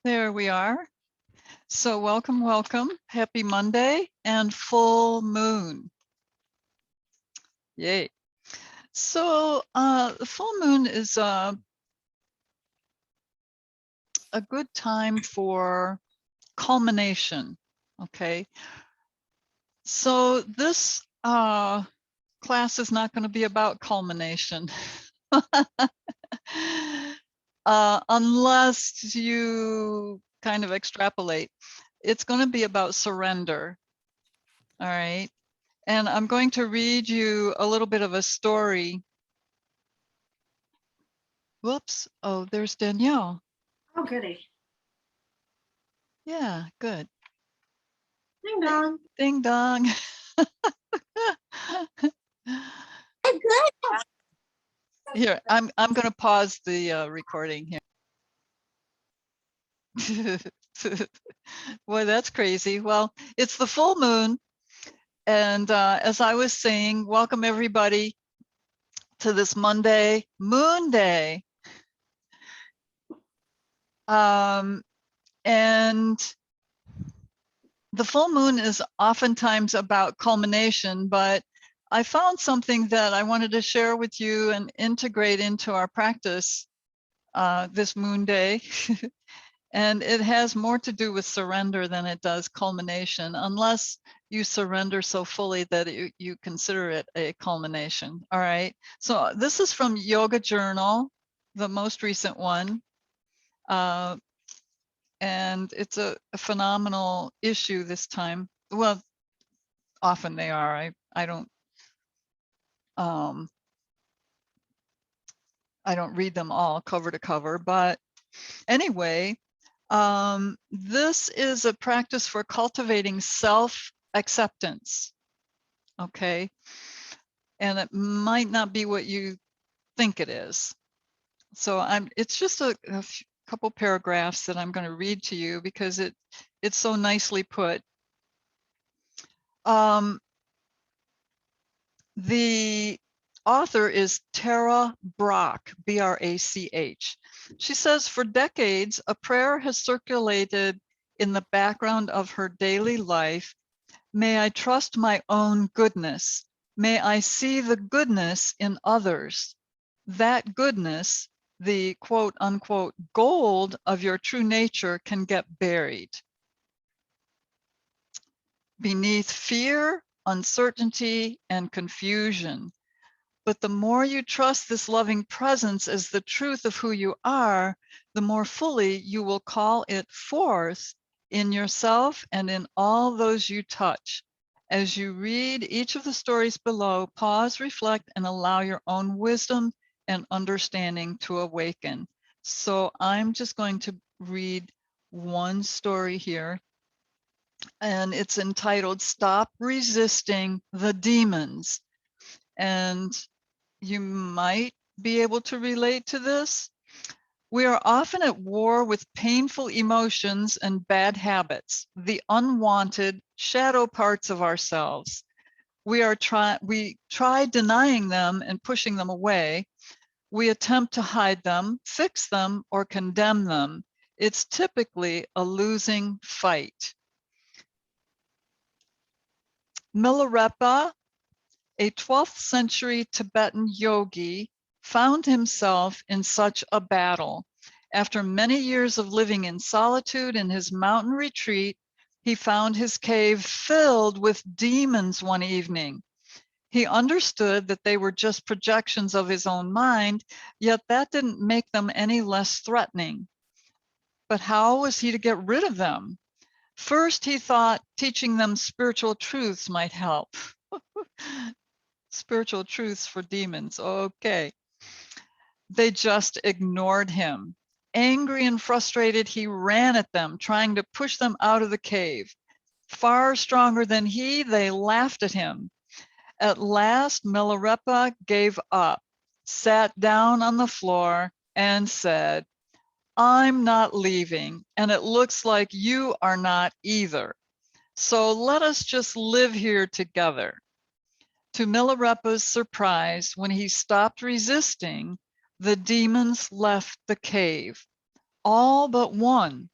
There we are. So welcome, welcome. Happy Monday and full moon. Yay. So the full moon is a good time for culmination. Okay. So this class is not going to be about culmination. Unless you kind of extrapolate. It's going to be about surrender. All right. And I'm going to read you a little bit of a story. Whoops. Oh, there's Danielle. Oh, goody. Yeah, good. Ding dong. Ding dong. Good. Here, I'm going to pause the recording here. Boy, that's crazy. Well, it's the full moon. And as I was saying, welcome everybody to this Monday, Moon Day. And the full moon is oftentimes about culmination, but I found something that I wanted to share with you and integrate into our practice this moon day. And it has more to do with surrender than it does culmination, unless you surrender so fully that you consider it a culmination. All right. So this is from Yoga Journal, the most recent one. And it's a phenomenal issue this time. Well, often they are. I don't read them all cover to cover, but anyway, this is a practice for cultivating self-acceptance. Okay, and it might not be what you think it is. So it's just a couple paragraphs that I'm going to read to you because it's so nicely put. The author is Tara Brach, B-R-A-C-H. She says, for decades, a prayer has circulated in the background of her daily life. May I trust my own goodness. May I see the goodness in others. That goodness, the quote unquote gold of your true nature, can get buried beneath fear, uncertainty, and confusion. But the more you trust this loving presence as the truth of who you are, the more fully you will call it forth in yourself and in all those you touch. As you read each of the stories below, pause, reflect, and allow your own wisdom and understanding to awaken. So I'm just going to read one story here, and it's entitled Stop Resisting the Demons. And you might be able to relate to this. We are often at war with painful emotions and bad habits, the unwanted shadow parts of ourselves. We try denying them and pushing them away. We attempt to hide them, fix them, or condemn them. It's typically a losing fight. Milarepa, a 12th century Tibetan yogi, found himself in such a battle. After many years of living in solitude in his mountain retreat, he found his cave filled with demons one evening. He understood that they were just projections of his own mind, yet that didn't make them any less threatening. But how was he to get rid of them? First, he thought teaching them spiritual truths might help. Spiritual truths for demons. Okay. They just ignored him. Angry and frustrated, he ran at them, trying to push them out of the cave. Far stronger than he, they laughed at him. At last, Milarepa gave up, sat down on the floor, and said, I'm not leaving, and it looks like you are not either. So let us just live here together. To Milarepa's surprise, when he stopped resisting, the demons left the cave, all but one.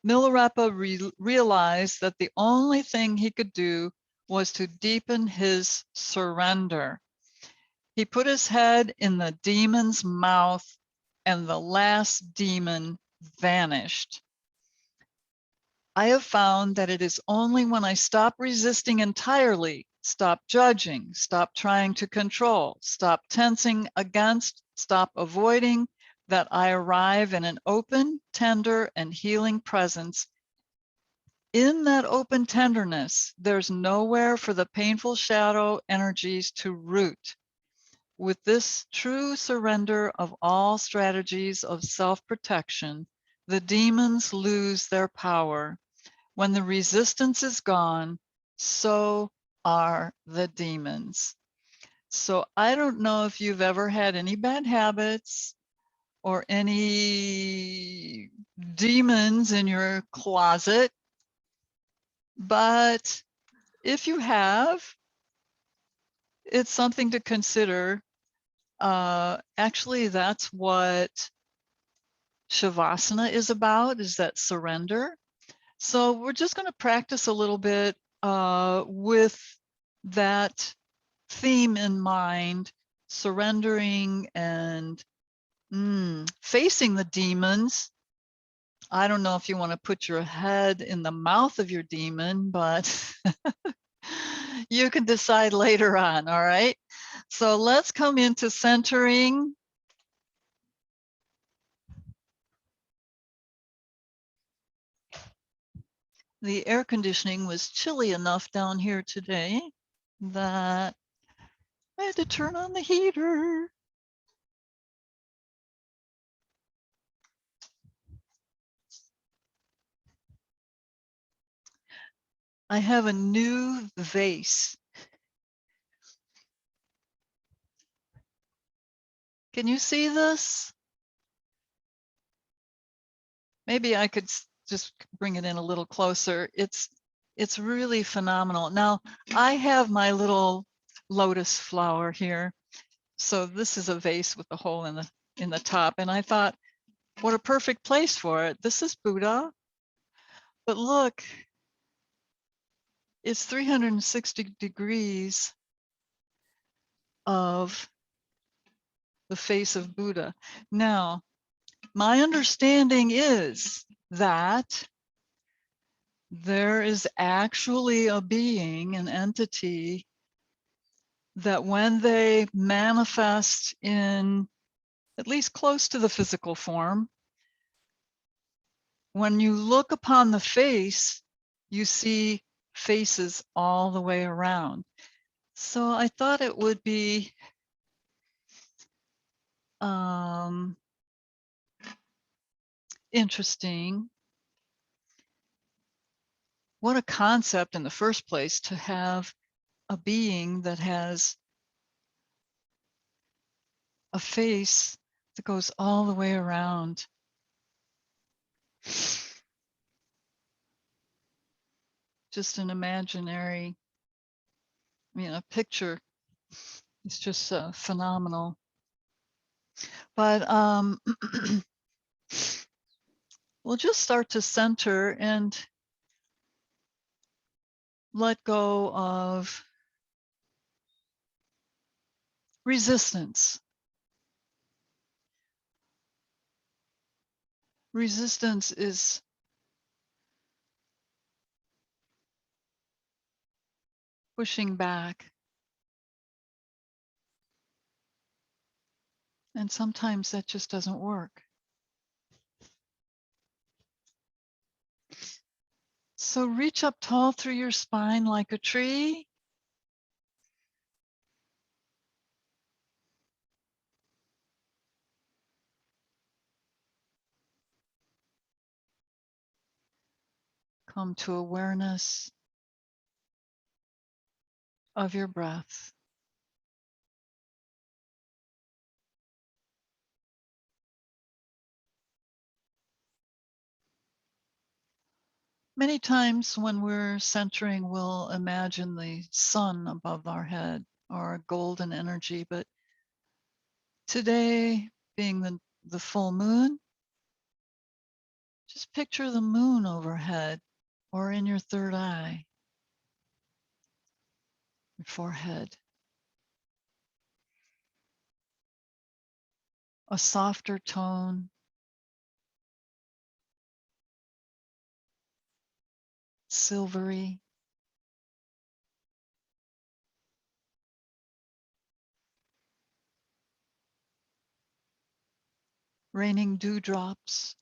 Milarepa realized that the only thing he could do was to deepen his surrender. He put his head in the demon's mouth, and the last demon vanished. I have found that it is only when I stop resisting entirely, stop judging, stop trying to control, stop tensing against, stop avoiding, that I arrive in an open, tender, and healing presence. In that open tenderness, there's nowhere for the painful shadow energies to root. With this true surrender of all strategies of self-protection, the demons lose their power. When the resistance is gone, so are the demons. So I don't know if you've ever had any bad habits or any demons in your closet, but if you have, it's something to consider. Actually, that's what Shavasana is about, is that surrender. So we're just going to practice a little bit with that theme in mind, surrendering and facing the demons. I don't know if you want to put your head in the mouth of your demon, but you can decide later on, all right? So let's come into centering. The air conditioning was chilly enough down here today that I had to turn on the heater. I have a new vase. Can you see this? Maybe I could just bring it in a little closer. It's really phenomenal. Now, I have my little lotus flower here. So this is a vase with a hole in the top. And I thought, what a perfect place for it. This is Buddha. But look, it's 360 degrees of the face of Buddha. Now, my understanding is that there is actually a being, an entity, that when they manifest in at least close to the physical form, when you look upon the face, you see faces all the way around. So I thought it would be interesting. What a concept in the first place to have a being that has a face that goes all the way around. Just an imaginary, a picture. It's just phenomenal. But we'll just start to center and let go of resistance. Resistance is pushing back. And sometimes that just doesn't work. So reach up tall through your spine like a tree. Come to awareness of your breath. Many times when we're centering, we'll imagine the sun above our head or a golden energy, but today being the full moon, Just picture the moon overhead or in your third eye, your forehead. A softer tone, silvery, raining dewdrops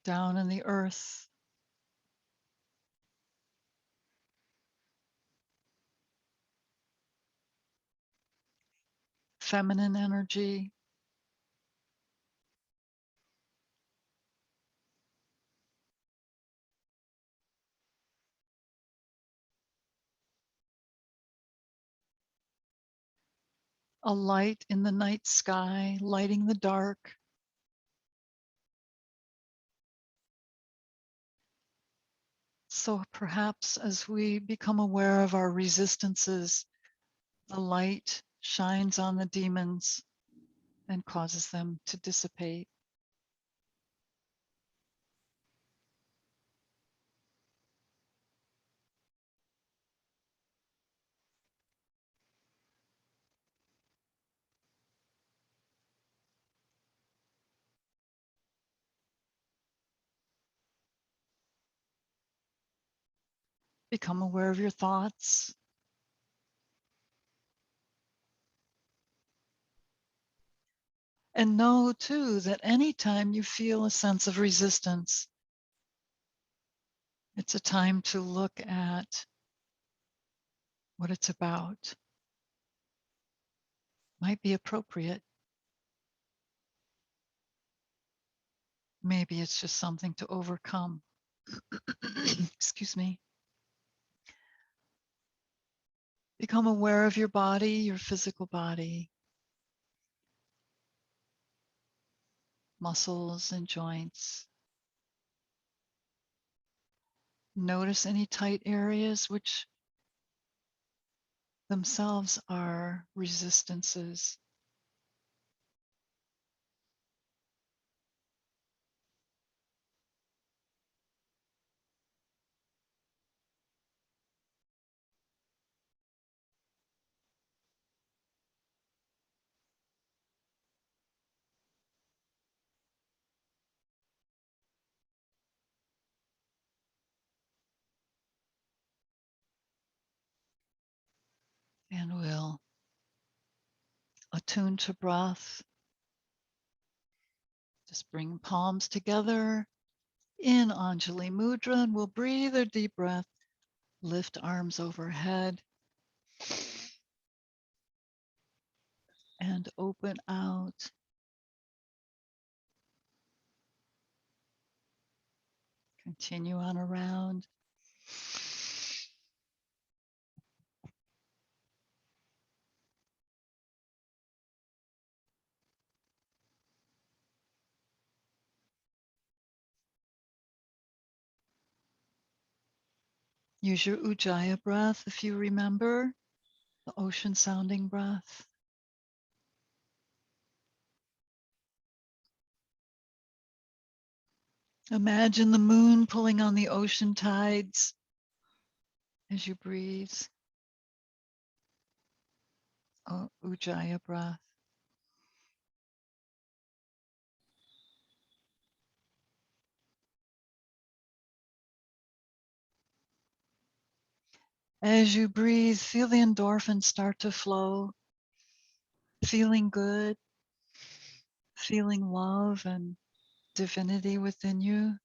down in the earth. Feminine energy, a light in the night sky, lighting the dark. So perhaps as we become aware of our resistances, the light shines on the demons and causes them to dissipate. Become aware of your thoughts. And know too that anytime you feel a sense of resistance, it's a time to look at what it's about. Might be appropriate. Maybe it's just something to overcome. Excuse me. Become aware of your body, your physical body, muscles and joints. Notice any tight areas which themselves are resistances. And we'll attune to breath. Just bring palms together in Anjali Mudra, and we'll breathe a deep breath. Lift arms overhead and open out. Continue on around. Use your Ujjayi breath if you remember, the ocean sounding breath. Imagine the moon pulling on the ocean tides as you breathe. Oh, Ujjayi breath. As you breathe, feel the endorphins start to flow, feeling good, feeling love and divinity within you.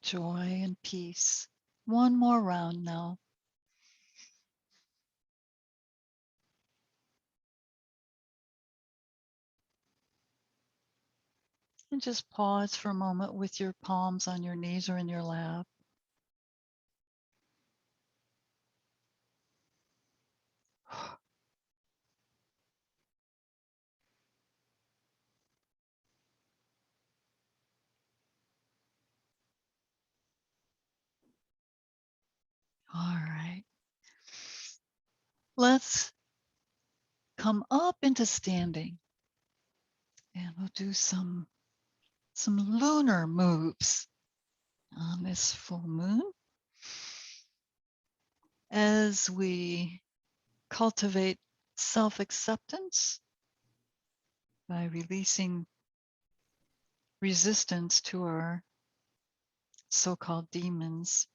Joy and peace. One more round now. And just pause for a moment with your palms on your knees or in your lap. All right. Let's come up into standing, and we'll do some lunar moves on this full moon as we cultivate self-acceptance by releasing resistance to our so-called demons.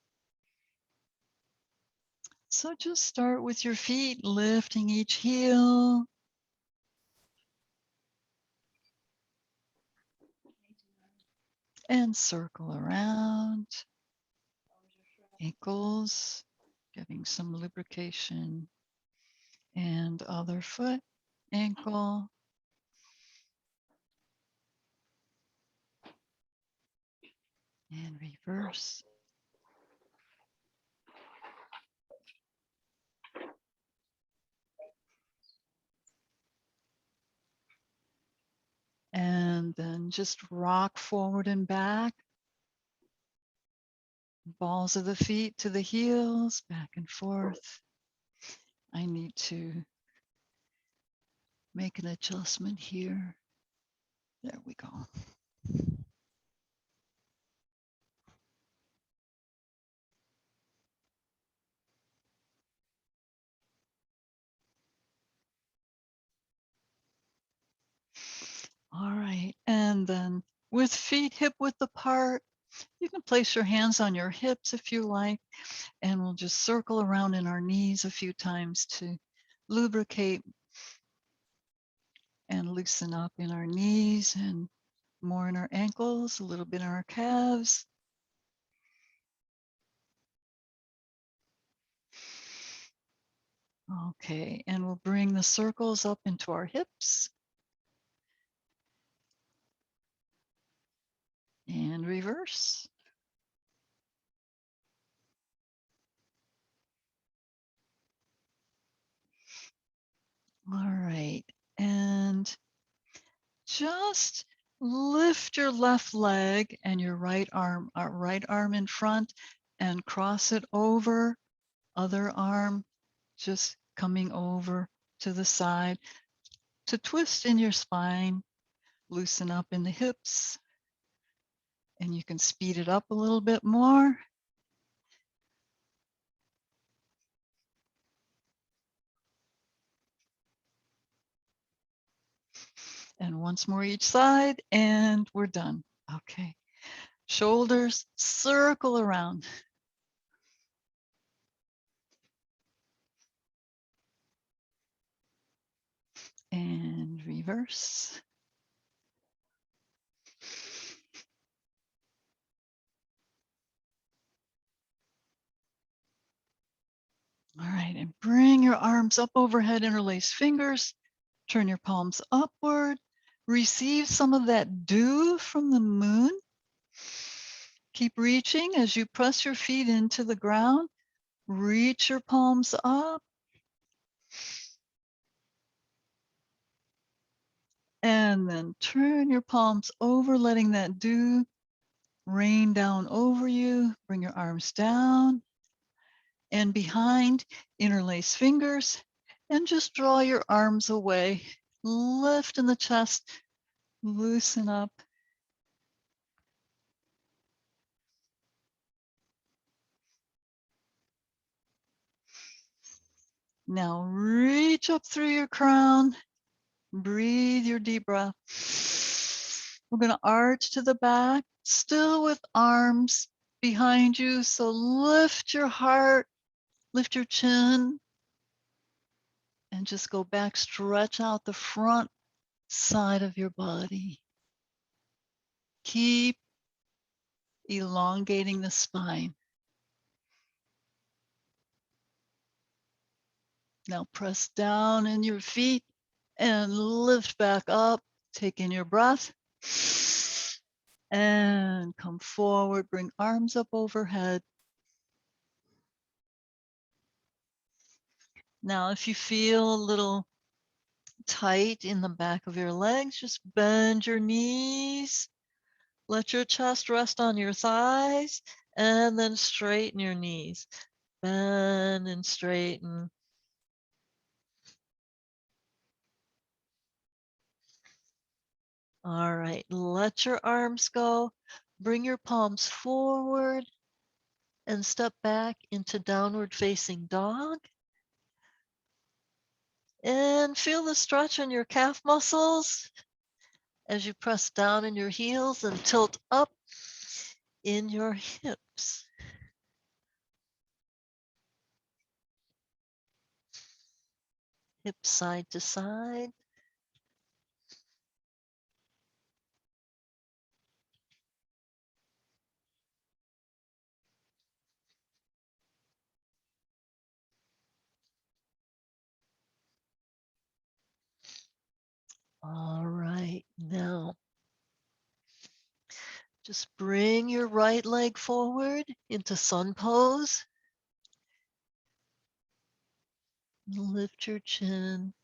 So just start with your feet, lifting each heel, and circle around. Ankles, getting some lubrication, and other foot, ankle, and reverse. And then just rock forward and back. Balls of the feet to the heels, back and forth. I need to make an adjustment here. There we go. All right. And then with feet hip width apart, you can place your hands on your hips if you like, and we'll just circle around in our knees a few times to lubricate and loosen up in our knees and more in our ankles, a little bit in our calves. Okay, and we'll bring the circles up into our hips and reverse. All right, and just lift your left leg and your right arm in front and cross it over, other arm just coming over to the side to twist in your spine, loosen up in the hips, and you can speed it up a little bit more. And once more each side, and we're done. Okay. Shoulders circle around. And reverse. All right, and bring your arms up overhead, interlace fingers, turn your palms upward, receive some of that dew from the moon. Keep reaching as you press your feet into the ground. Reach your palms up. And then turn your palms over, letting that dew rain down over you. Bring your arms down and behind, interlace fingers, and just draw your arms away. Lift in the chest, loosen up. Now reach up through your crown. Breathe your deep breath. We're going to arch to the back, still with arms behind you. So lift your heart, lift your chin, and just go back, stretch out the front side of your body. Keep elongating the spine. Now press down in your feet and lift back up. Take in your breath and come forward. Bring arms up overhead. Now, if you feel a little tight in the back of your legs, just bend your knees. Let your chest rest on your thighs and then straighten your knees. bend and straighten. All right, let your arms go. Bring your palms forward and step back into downward facing dog. And feel the stretch in your calf muscles as you press down in your heels and tilt up in your hips. Hips side to side. All right, now just bring your right leg forward into sun pose. Lift your chin.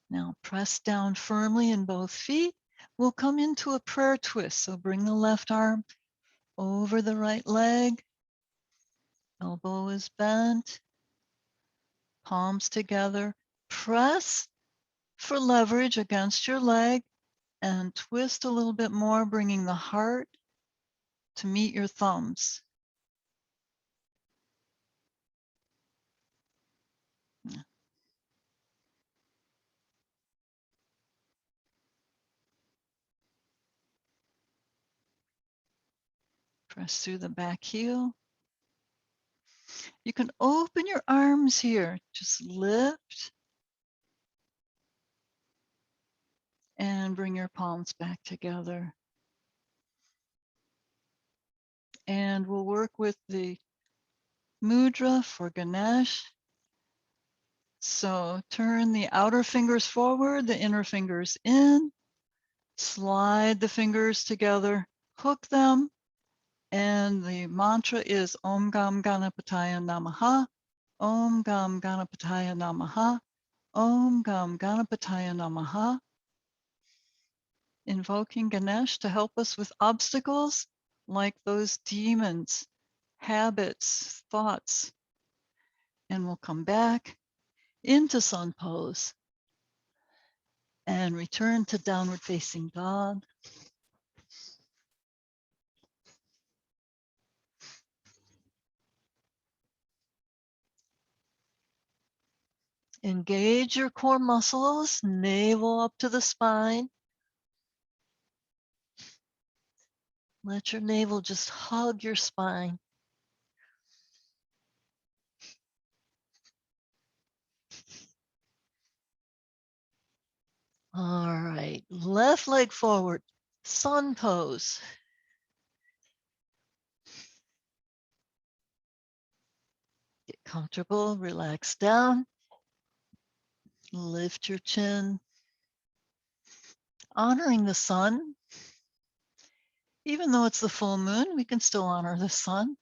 Now press down firmly in both feet. We'll come into a prayer twist. So bring the left arm over the right leg. Elbow is bent. Palms together. Press for leverage against your leg and twist a little bit more, bringing the heart to meet your thumbs. Press through the back heel. You can open your arms here. Just lift and bring your palms back together. And we'll work with the mudra for Ganesh. So turn the outer fingers forward, the inner fingers in, slide the fingers together, hook them, and the mantra is Om Gam Ganapataya Namaha, Om Gam Ganapataya Namaha, Om Gam Ganapataya Namaha, invoking Ganesh to help us with obstacles like those demons, habits, thoughts, and we'll come back into sun pose and return to downward facing dog. Engage your core muscles, navel up to the spine. Let your navel just hug your spine. All right, left leg forward, sun pose. Get comfortable, relax down, lift your chin. Honoring the sun, even though it's the full moon, we can still honor the sun.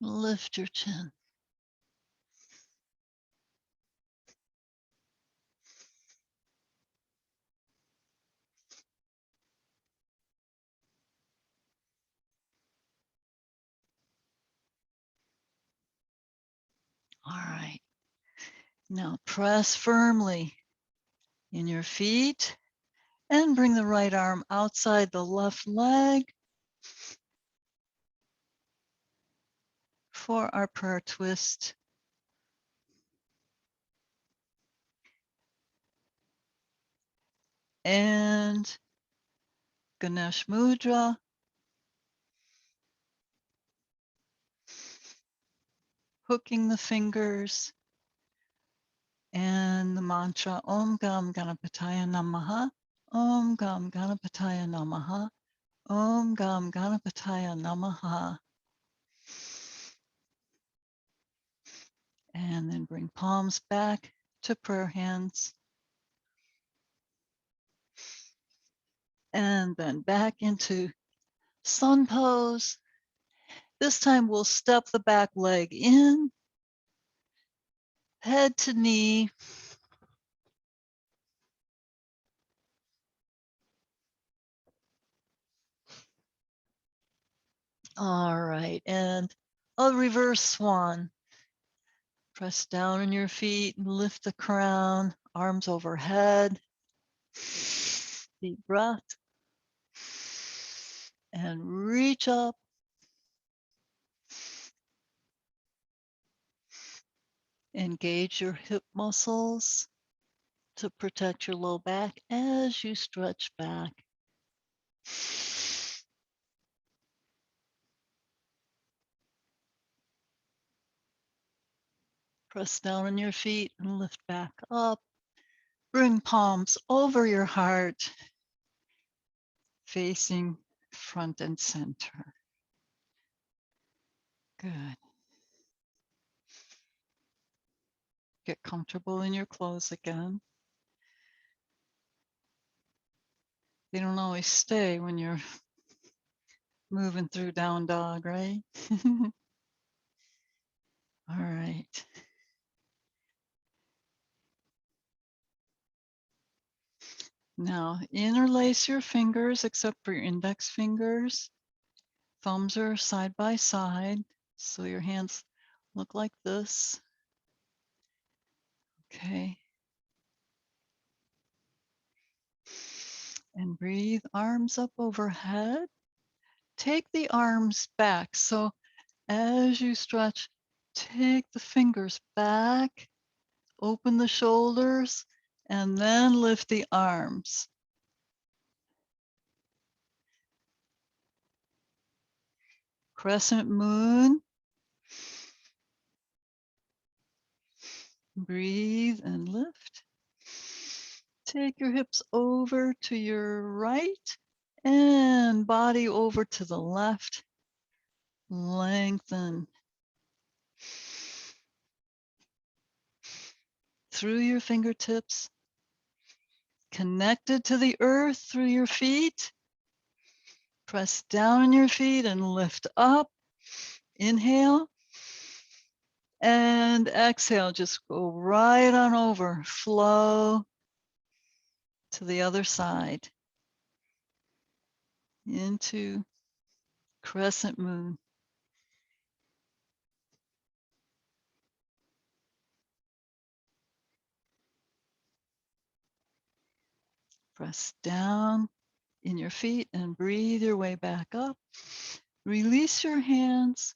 Lift your chin. All right. Now press firmly in your feet and bring the right arm outside the left leg for our prayer twist. And Ganesh Mudra. Hooking the fingers and the mantra Om Gam Ganapataya Namaha, Om Gam Ganapataya Namaha, Om Gam Ganapataya Namaha. And then bring palms back to prayer hands. And then back into sun pose. This time we'll step the back leg in, head to knee. All right, and a reverse swan. Press down on your feet and lift the crown, arms overhead. Deep breath. And reach up. Engage your hip muscles to protect your low back as you stretch back. Press down on your feet and lift back up. Bring palms over your heart, facing front and center. Good. Get comfortable in your clothes again. They don't always stay when you're moving through down dog, right? All right. Now interlace your fingers except for your index fingers. Thumbs are side by side, so your hands look like this. Okay. And breathe, arms up overhead. Take the arms back. So as you stretch, take the fingers back, open the shoulders, and then lift the arms. Crescent moon. Breathe and lift. Take your hips over to your right and body over to the left. Lengthen through your fingertips, connected to the earth through your feet. Press down on your feet and lift up. Inhale and exhale. Just go right on over. Flow to the other side into crescent moon. Press down in your feet and breathe your way back up. Release your hands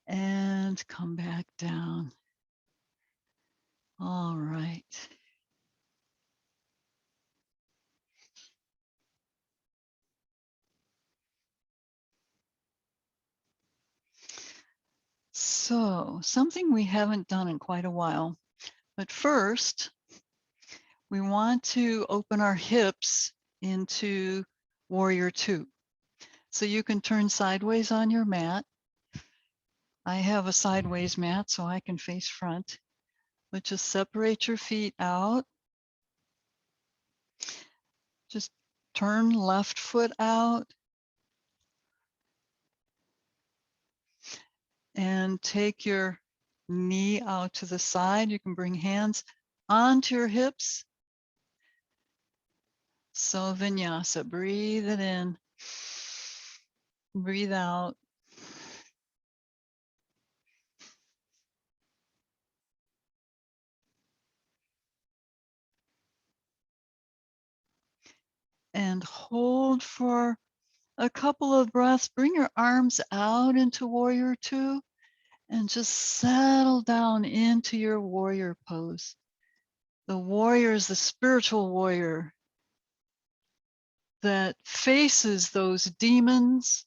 and come back down. All right. So, something we haven't done in quite a while, but first, we want to open our hips into Warrior Two. So you can turn sideways on your mat. I have a sideways mat, so I can face front, but just separate your feet out. Just turn left foot out and take your knee out to the side. You can bring hands onto your hips. So vinyasa, breathe it in, breathe out. And hold for a couple of breaths. Bring your arms out into Warrior Two and just settle down into your warrior pose. The warrior is the spiritual warrior that faces those demons.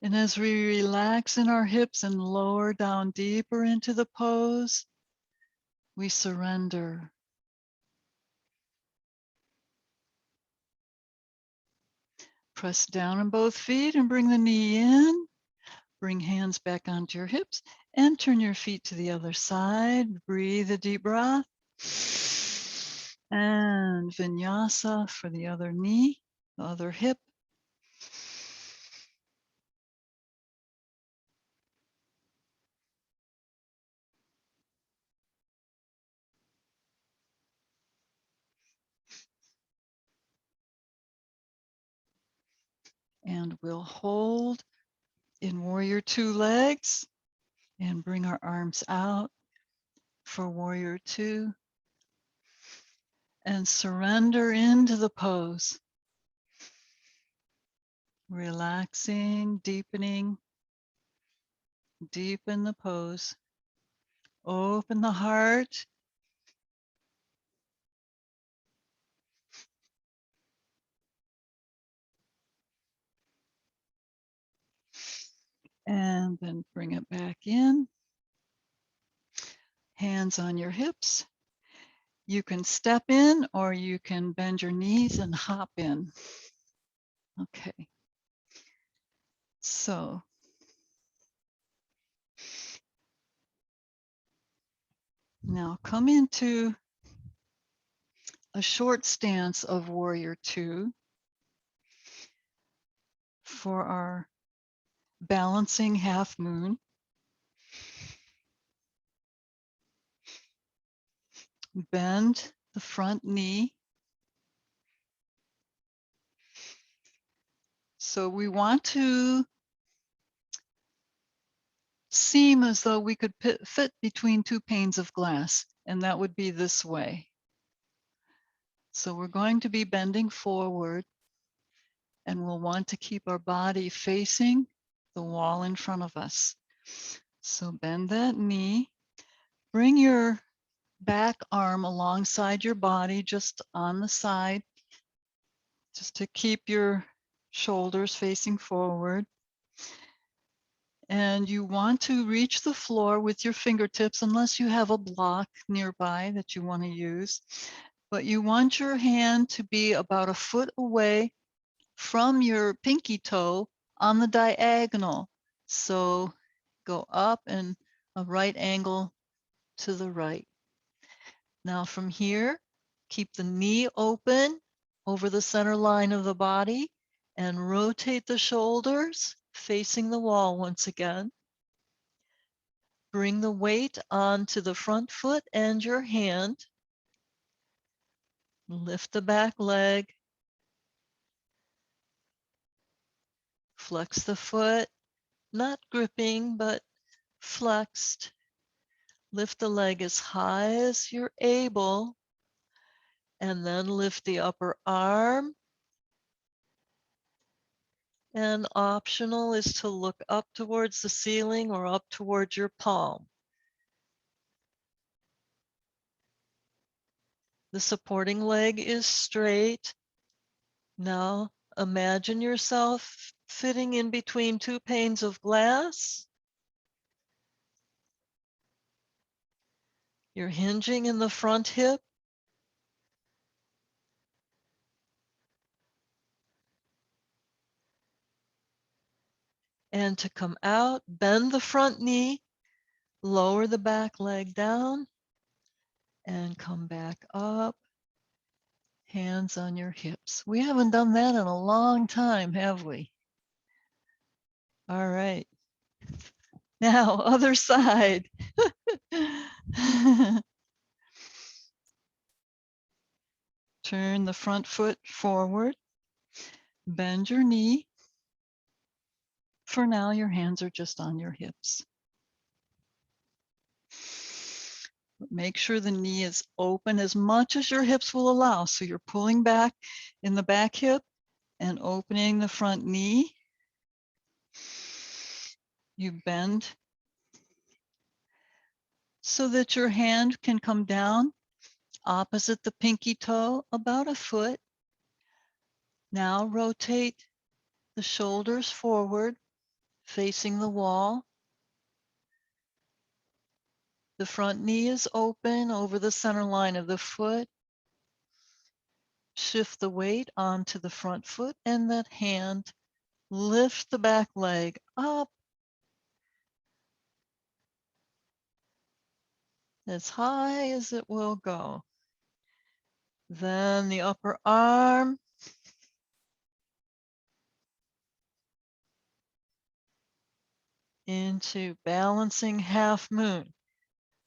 And as we relax in our hips and lower down deeper into the pose, we surrender. Press down on both feet and bring the knee in. Bring hands back onto your hips and turn your feet to the other side. Breathe a deep breath. And vinyasa for the other knee, the other hip. And we'll hold in warrior two legs and bring our arms out for warrior two and surrender into the pose. Relaxing, deepening, deepen the pose. Open the heart. And then bring it back in. Hands on your hips. You can step in or you can bend your knees and hop in. Okay. So now come into a short stance of warrior two for our balancing half moon. Bend the front knee. So we want to seem as though we could fit between two panes of glass, and that would be this way. So we're going to be bending forward, and we'll want to keep our body facing the wall in front of us. So bend that knee, bring your back arm alongside your body, just on the side, just to keep your shoulders facing forward. And you want to reach the floor with your fingertips, unless you have a block nearby that you want to use. But you want your hand to be about a foot away from your pinky toe on the diagonal. So go up and a right angle to the right. Now from here, keep the knee open over the center line of the body and rotate the shoulders facing the wall once again. Bring the weight onto the front foot and your hand. Lift the back leg. Flex the foot, not gripping, but flexed. Lift the leg as high as you're able, and then lift the upper arm. And optional is to look up towards the ceiling or up towards your palm. The supporting leg is straight. Now imagine yourself fitting in between two panes of glass. You're hinging in the front hip. And to come out, bend the front knee, lower the back leg down, and come back up. Hands on your hips. We haven't done that in a long time, have we? All right. Now, other side. Turn the front foot forward. Bend your knee. For now, your hands are just on your hips. Make sure the knee is open as much as your hips will allow. So you're pulling back in the back hip and opening the front knee. You bend so that your hand can come down opposite the pinky toe, about a foot. Now rotate the shoulders forward, facing the wall. The front knee is open over the center line of the foot. Shift the weight onto the front foot and that hand. Lift the back leg up as high as it will go. Then the upper arm. Into balancing half moon.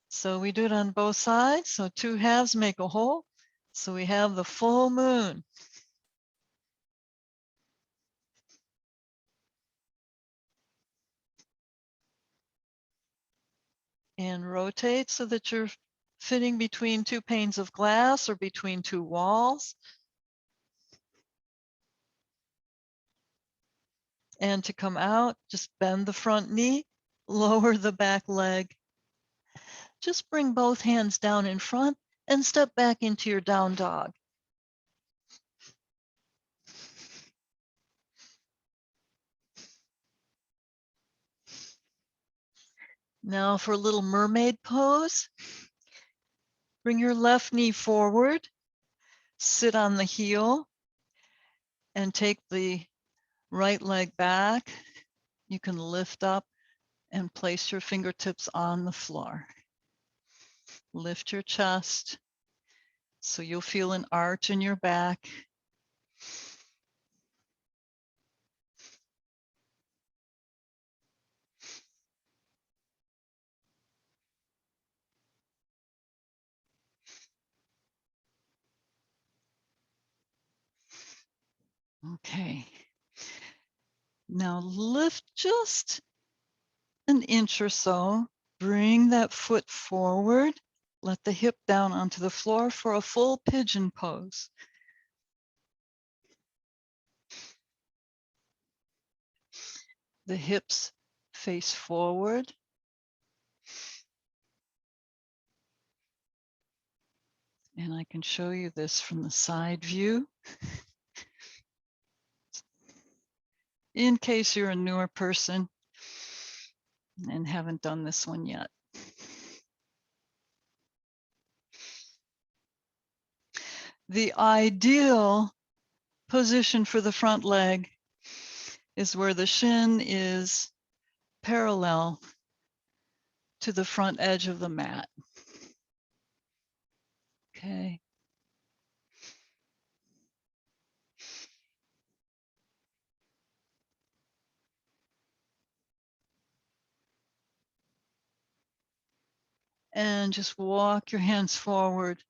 So we do it on both sides. So two halves make a whole. So we have the full moon. And rotate so that you're fitting between two panes of glass or between two walls. And to come out, just bend the front knee, lower the back leg. Just bring both hands down in front and step back into your down dog. Now for a little mermaid pose. Bring your left knee forward, sit on the heel, and take the right leg back. You can lift up and place your fingertips on the floor. Lift your chest so you'll feel an arch in your back. Okay. Now lift just an inch or so. Bring that foot forward. Let the hip down onto the floor for a full pigeon pose. The hips face forward. And I can show you this from the side view. In case you're a newer person and haven't done this one yet. The ideal position for the front leg is where the shin is parallel to the front edge of the mat. Okay. And just walk your hands forward.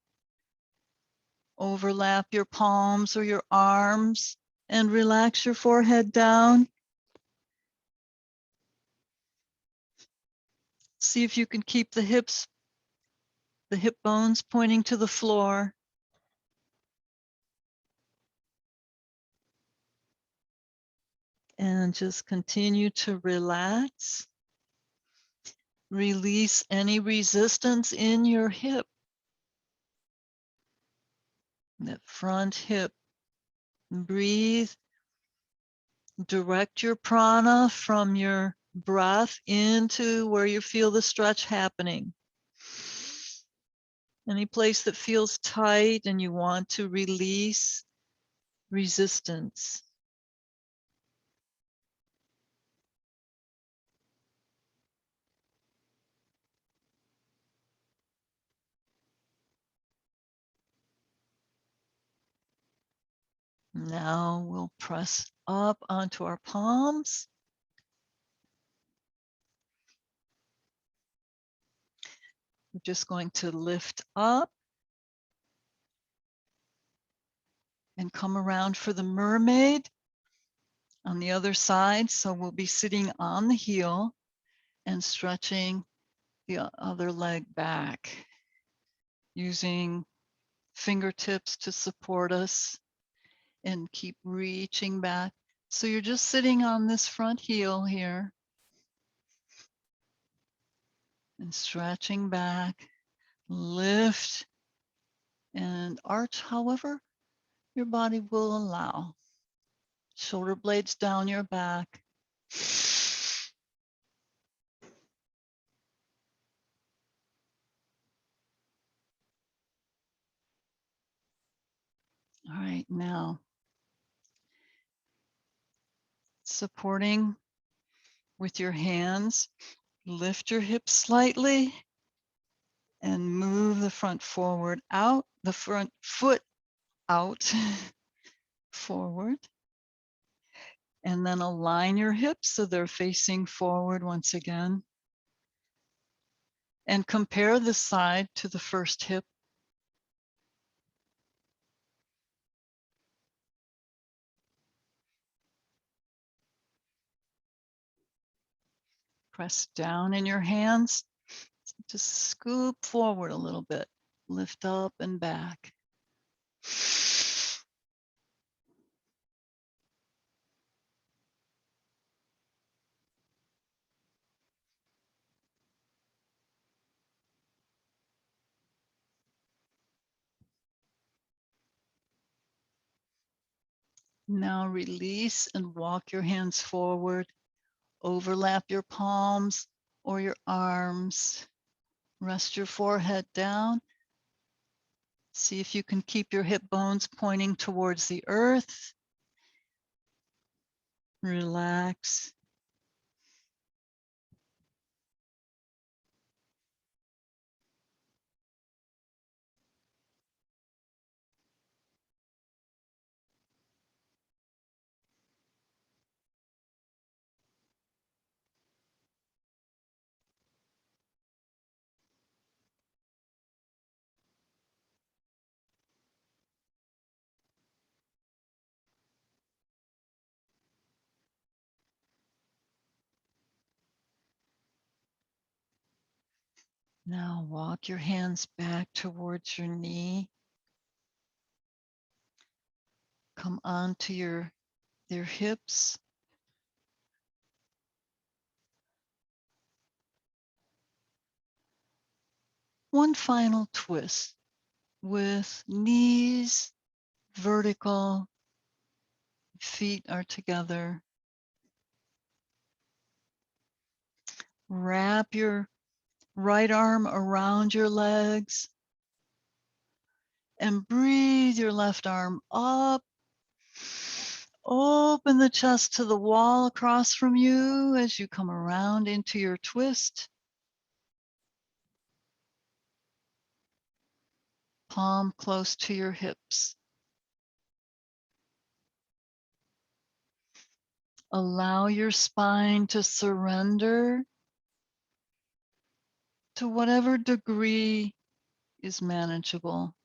Overlap your palms or your arms and relax your forehead down. See if you can keep the hip bones pointing to the floor. And just continue to relax. Release any resistance in your hip. That front hip. Breathe. Direct your prana from your breath into where you feel the stretch happening. Any place that feels tight and you want to release resistance. Now we'll press up onto our palms. We're just going to lift up and come around for the mermaid on the other side. So we'll be sitting on the heel and stretching the other leg back, using fingertips to support us and keep reaching back. So you're just sitting on this front heel here and stretching back, lift and arch however your body will allow. Shoulder blades down your back. All right, now supporting with your hands, lift your hips slightly and move the front forward out, the front foot out, forward. And then align your hips so they're facing forward once again. And compare the side to the first hip. Press down in your hands. Just scoop forward a little bit. Lift up and back. Now release and walk your hands forward. Overlap your palms or your arms. Rest your forehead down. See if you can keep your hip bones pointing towards the earth. Relax. Now walk your hands back towards your knee. Come onto your hips. One final twist with knees vertical, feet are together. Wrap your right arm around your legs and breathe your left arm up. Open the chest to the wall across from you as you come around into your twist. Palm close to your hips. Allow your spine to surrender to whatever degree is manageable.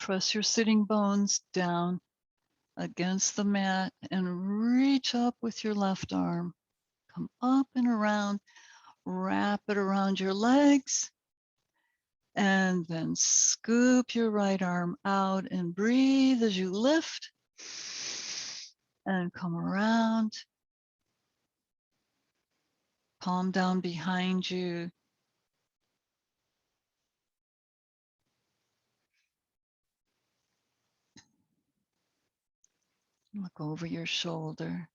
Press your sitting bones down against the mat and reach up with your left arm. Come up and around, wrap it around your legs, and then scoop your right arm out and breathe as you lift and come around. Palm down behind you. Look over your shoulder.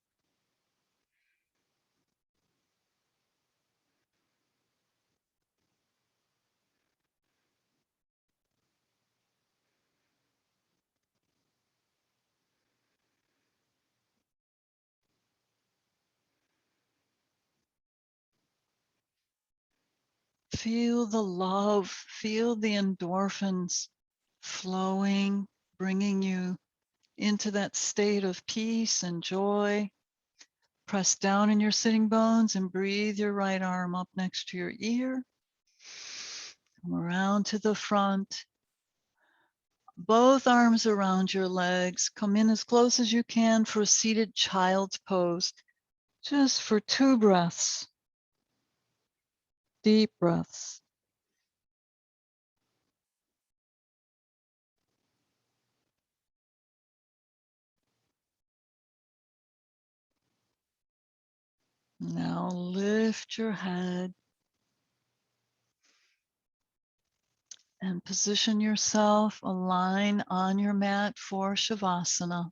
Feel the love, feel the endorphins flowing, bringing you into that state of peace and joy. Press down in your sitting bones and breathe your right arm up next to your ear. Come around to the front. Both arms around your legs. Come in as close as you can for a seated child's pose. Just for 2 breaths. Deep breaths. Now lift your head and position yourself, align on your mat for Shavasana.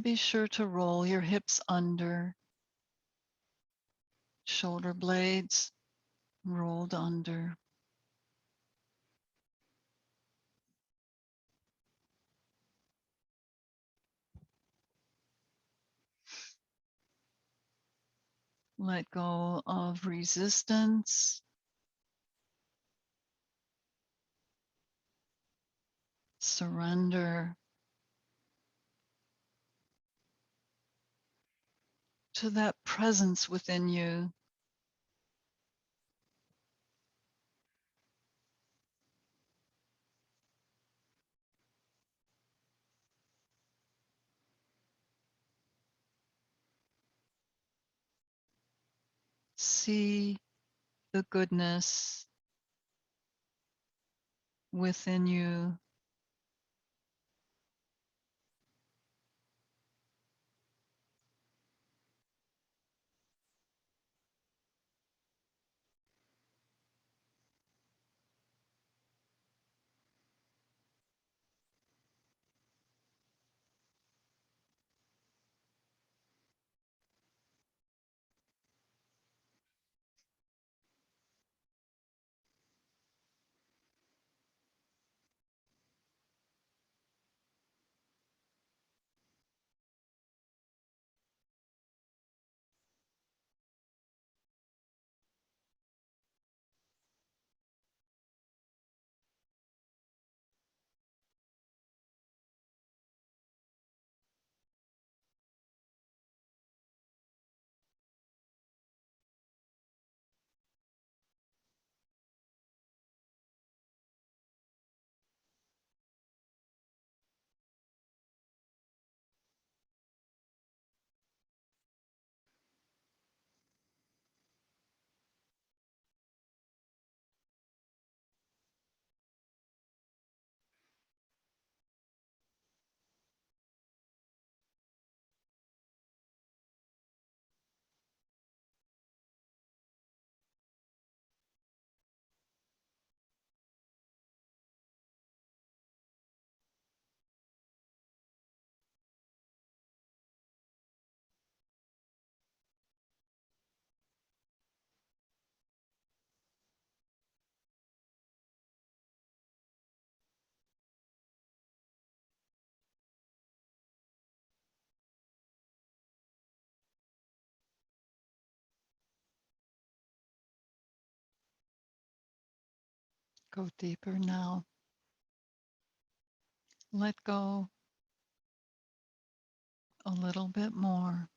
Be sure to roll your hips under, shoulder blades rolled under. Let go of resistance. Surrender to that presence within you. See the goodness within you. Go deeper now. Let go a little bit more.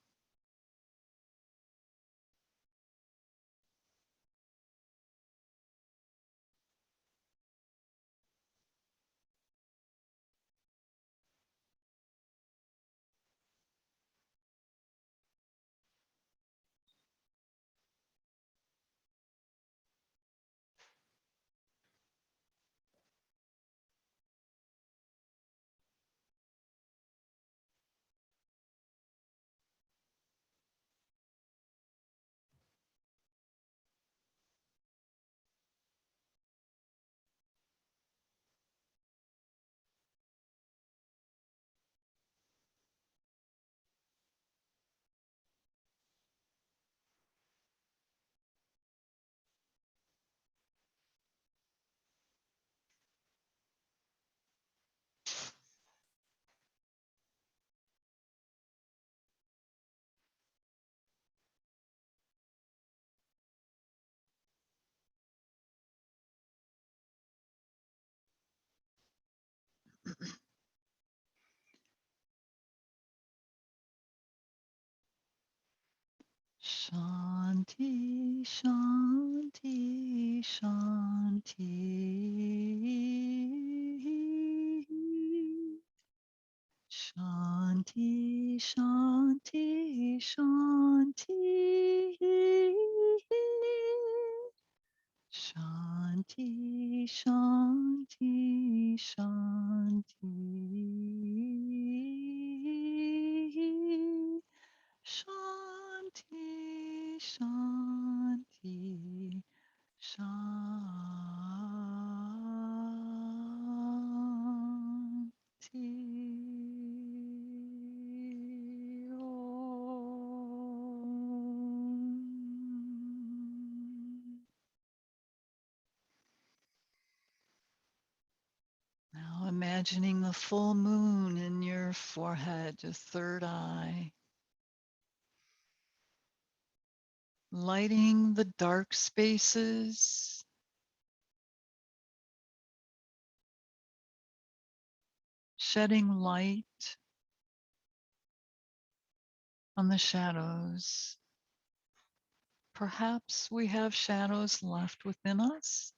Shanti, Shanti, Shanti. Shanti, Shanti, Shanti. Shanti, Shanti, Shanti. Shanti, Shanti, Shanti. Imagining the full moon in your forehead, your third eye. Lighting the dark spaces. Shedding light on the shadows. Perhaps we have shadows left within us.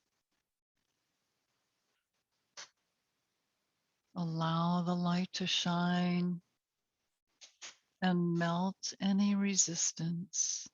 Allow the light to shine and melt any resistance.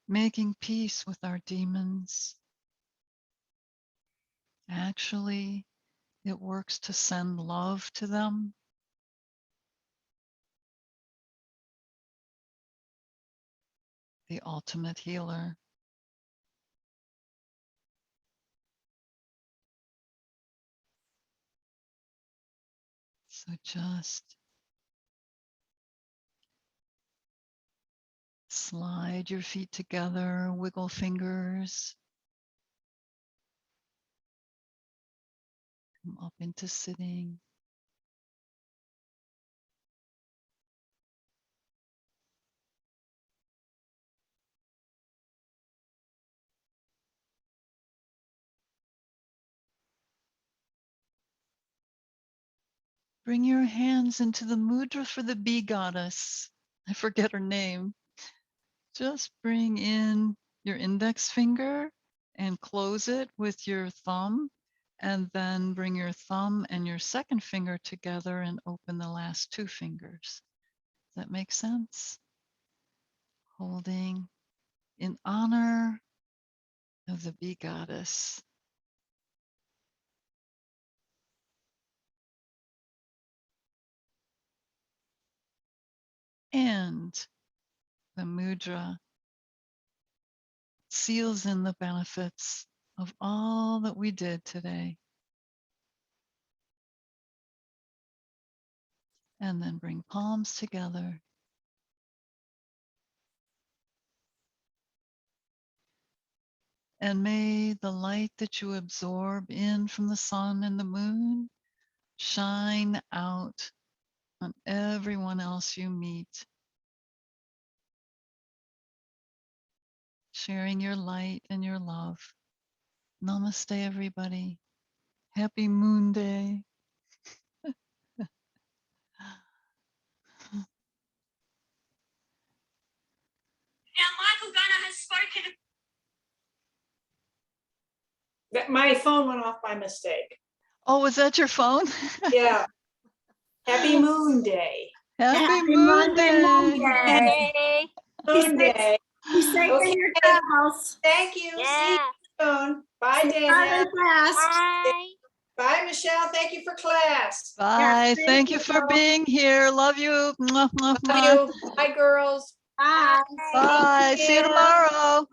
Making peace with our demons. Actually, it works to send love to them. The ultimate healer. So just slide your feet together, wiggle fingers. Come up into sitting. Bring your hands into the mudra for the bee goddess. I forget her name. Just bring in your index finger and close it with your thumb, and then bring your thumb and your second finger together and open the last two fingers. Does that make sense? Holding in honor of the bee goddess. And the mudra seals in the benefits of all that we did today. And then bring palms together. And may the light that you absorb in from the sun and the moon shine out on everyone else you meet. Sharing your light and your love. Namaste, everybody. Happy Moon Day. Now, Michael Gunner has spoken. My phone went off by mistake. Oh, was that your phone? Yeah. Happy Moon Day. Happy Moon Day. Yay. Moon Day. Be safe Okay. in your travels. Thank you. See you Yeah. soon. Bye, Bye, Dana. class. Bye. Bye, Michelle. Thank you for class. Bye. thank Thank you for you. being here. Love you. Mwah, mwah, Love mwah. you. Bye, girls. Bye. Bye. See you Dana. tomorrow.